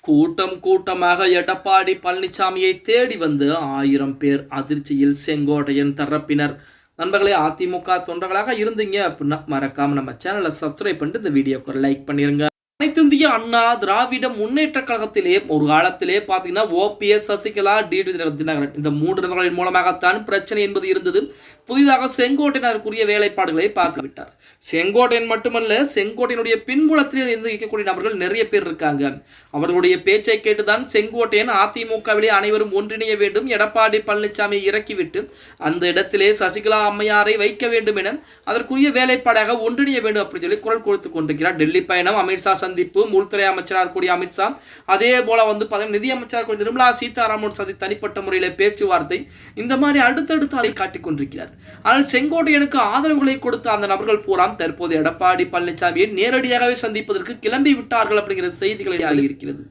கூட்டம் கூட்டமாக எடப்பாடி பழனிசாமியை தேடி வந்து 1000 பேர் அதிர்ச்சியில் செங்கோட்டையன் தரப்பினர். நண்பர்களே, அதிமுக தொண்டர்களாக இருந்தீங்க அப்படின்னா மறக்காம நம்ம சேனலை சப்ஸ்கிரைப் பண்ணிட்டு இந்த வீடியோக்கு ஒரு லைக் பண்ணிருங்க. அனைத்து இந்திய அண்ணா திராவிட முன்னேற்ற கழகத்திலே ஒரு காலத்திலே பாத்தீங்கன்னா ஓபிஎஸ், சசிகலா, டிடி தினகரன் இந்த 3 நபர்களின் மூலமாகத்தான் பிரச்சனை என்பது இருந்தது. புதிதாக செங்கோட்டையனுக்குரிய வேலைப்பாடுகளை பார்க்க விட்டார். செங்கோட்டையன் மட்டுமல்ல, செங்கோட்டையனுடைய பின்புலத்தில் இருந்து இருக்கக்கூடிய நபர்கள் நிறைய பேர் இருக்காங்க. அவர்களுடைய பேச்சை கேட்டுதான் செங்கோட்டையன் அதிமுகவிலே அனைவரும் ஒன்றிணைய வேண்டும், எடப்பாடி பழனிசாமியை இறக்கிவிட்டு அந்த இடத்திலே சசிகலா அம்மையாரை வைக்க வேண்டும் என அதற்குரிய வேலைப்பாடாக ஒன்றிணைய வேண்டும் அப்படின்னு சொல்லி குரல் கொடுத்துக் கொண்டிருக்கிறார். டெல்லி பயணம், அமித்ஷா சந்திப்பு, உள்துறை அமைச்சராக கூடிய அமித்ஷா, அதே போல நிதி அமைச்சர் நிர்மலா சீதாராமன் சந்தி தனிப்பட்ட முறையில பேச்சுவார்த்தை, இந்த மாதிரி அடுத்தடுத்து அதை காட்டிக் கொண்டிருக்கிறார். ஆனால் செங்கோட்டையனுக்கு ஆதரவுகளை கொடுத்த அந்த நபர்கள் பூரா தற்போது எடப்பாடி பழனிசாமியை நேரடியாகவே சந்திப்பதற்கு கிளம்பி விட்டார்கள் அப்படிங்கிற செய்திகள் ஆகியிருக்கிறது.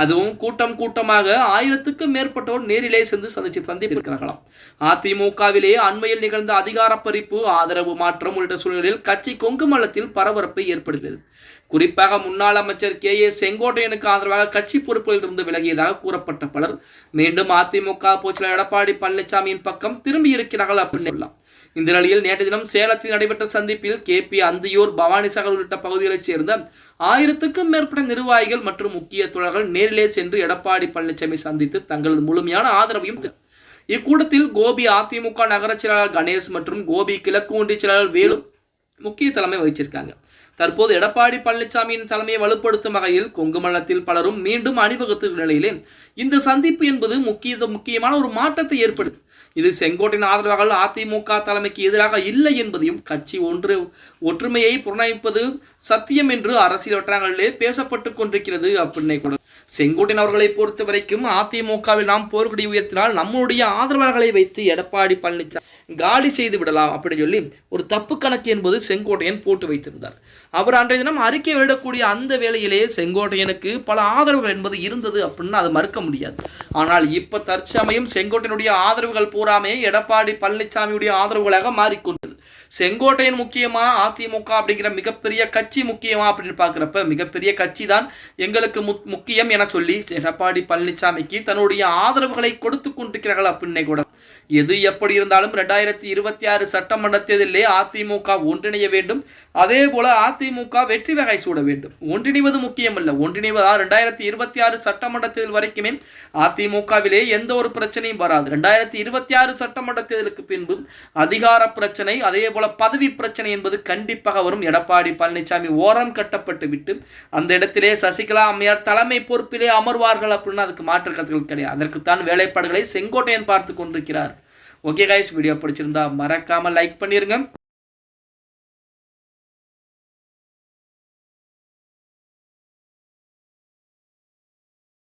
அதுவும் கூட்டம் கூட்டமாக 1000க்கும் மேற்பட்டோர் நேரிலே சென்று சந்திப்பிருக்கிறார்களாம். அதிமுகவிலே அண்மையில் நிகழ்ந்த அதிகார பறிப்பு, ஆதரவு மாற்றம் உள்ளிட்ட சூழ்நிலையில் கட்சி கொங்குமல்லத்தில் பரபரப்பை ஏற்படுகிறது. குறிப்பாக முன்னாள் அமைச்சர் கே.ஏ. செங்கோட்டையனுக்கு ஆதரவாக கட்சி பொறுப்பில் இருந்து விலகியதாக கூறப்பட்ட பலர் மீண்டும் அதிமுக பொதுச்செயலாளர் எடப்பாடி பழனிசாமியின் பக்கம் திரும்பி இருக்கிறார்கள் அப்படின்னு சொல்லலாம். இந்த நிலையில் நேற்று தினம் சேலத்தில் நடைபெற்ற சந்திப்பில் கே.பி. அந்தியூர், பவானிசாகர் உள்ளிட்ட பகுதிகளைச் சேர்ந்த 1000க்கும் மேற்பட்ட நிர்வாகிகள் மற்றும் முக்கிய தொழிலாளர்கள் நேரிலே சென்று எடப்பாடி பழனிசாமி சந்தித்து தங்களது முழுமையான ஆதரவையும் இக்கூட்டத்தில் கோபி அதிமுக நகர செயலாளர் கணேஷ் மற்றும் கோபி கிழக்கு ஒன்றிய செயலாளர் வேலு முக்கிய தலைமை வகிச்சிருக்காங்க. தற்போது எடப்பாடி பழனிசாமியின் தலைமையை வலுப்படுத்தும் வகையில் கொங்குமல்லத்தில் பலரும் மீண்டும் அணிவகுத்த நிலையிலே இந்த சந்திப்பு என்பது முக்கியமான ஒரு மாற்றத்தை ஏற்படுது. இது செங்கோட்டையின் ஆதரவாளர்கள் அதிமுக தலைமைக்கு எதிராக இல்லை என்பதையும் கட்சி ஒற்றுமையை புறக்கணிப்பது சத்தியம் என்று அரசியல் வட்டாரங்களிலே பேசப்பட்டு கொண்டிருக்கிறது அப்படின்னு கூட. செங்கோட்டையன் அவர்களை பொறுத்த வரைக்கும் அதிமுகவில் நாம் போர்க்கொடி உயர்த்தினால் நம்முடைய ஆதரவாளர்களை வைத்து எடப்பாடி பழனிசாமி காலி செய்து விடலாம் அப்படின்னு சொல்லி ஒரு தப்பு கணக்கு என்பது செங்கோட்டையன் போட்டு வைத்திருந்தார். அவர் அன்றைய தினம் அறிக்கை வெளியிடக்கூடிய அந்த வேளையிலேயே செங்கோட்டையனுக்கு பல ஆதரவுகள் என்பது இருந்தது அப்படின்னு அதை மறுக்க முடியாது. ஆனால் இப்ப தற்சமயம் செங்கோட்டையனுடைய ஆதரவுகள் பூராமே எடப்பாடி பழனிசாமியுடைய ஆதரவுகளாக மாறிக்கொண்டது. செங்கோட்டையன் முக்கியமா, அதிமுக அப்படிங்கிற மிகப்பெரிய கட்சி முக்கியமா அப்படின்னு பாக்குறப்ப மிகப்பெரிய கட்சி தான் எங்களுக்கு முக்கியம் என சொல்லி எடப்பாடி பழனிசாமிக்கு தன்னுடைய ஆதரவுகளை கொடுத்து கொண்டிருக்கிறார்கள் அப்படின்னு கூட. எது எப்படி இருந்தாலும் 2026 சட்டமன்ற தேர்தலிலே அதிமுக ஒன்றிணைய வேண்டும். அதே போல அதிமுக வெற்றி வகை சூட வேண்டும். ஒன்றிணைவது முக்கியமல்ல, ஒன்றிணைவதா 2026 சட்டமன்ற தேர்தல் வரைக்குமே அதிமுகவிலே எந்த ஒரு பிரச்சனையும் வராது. 2026 சட்டமன்ற தேர்தலுக்கு பின்பு அதிகார பிரச்சனை, அதே போல பதவி பிரச்சனை என்பது கண்டிப்பாக வரும். எடப்பாடி பழனிசாமி ஓரம் கட்டப்பட்டு விட்டு அந்த இடத்திலே சசிகலா அம்மையார் தலைமை பொறுப்பிலே அமர்வார்கள் அப்படின்னு அதுக்கு மாற்று கருத்துக்கள் கிடையாது. அதற்குத்தான் வேலைப்பாடுகளை செங்கோட்டையன் பார்த்து கொண்டிருக்கிறார். ஓகே கைஸ், வீடியோ பிடிச்சிருந்தா மறக்காம லைக் பண்ணிருங்க.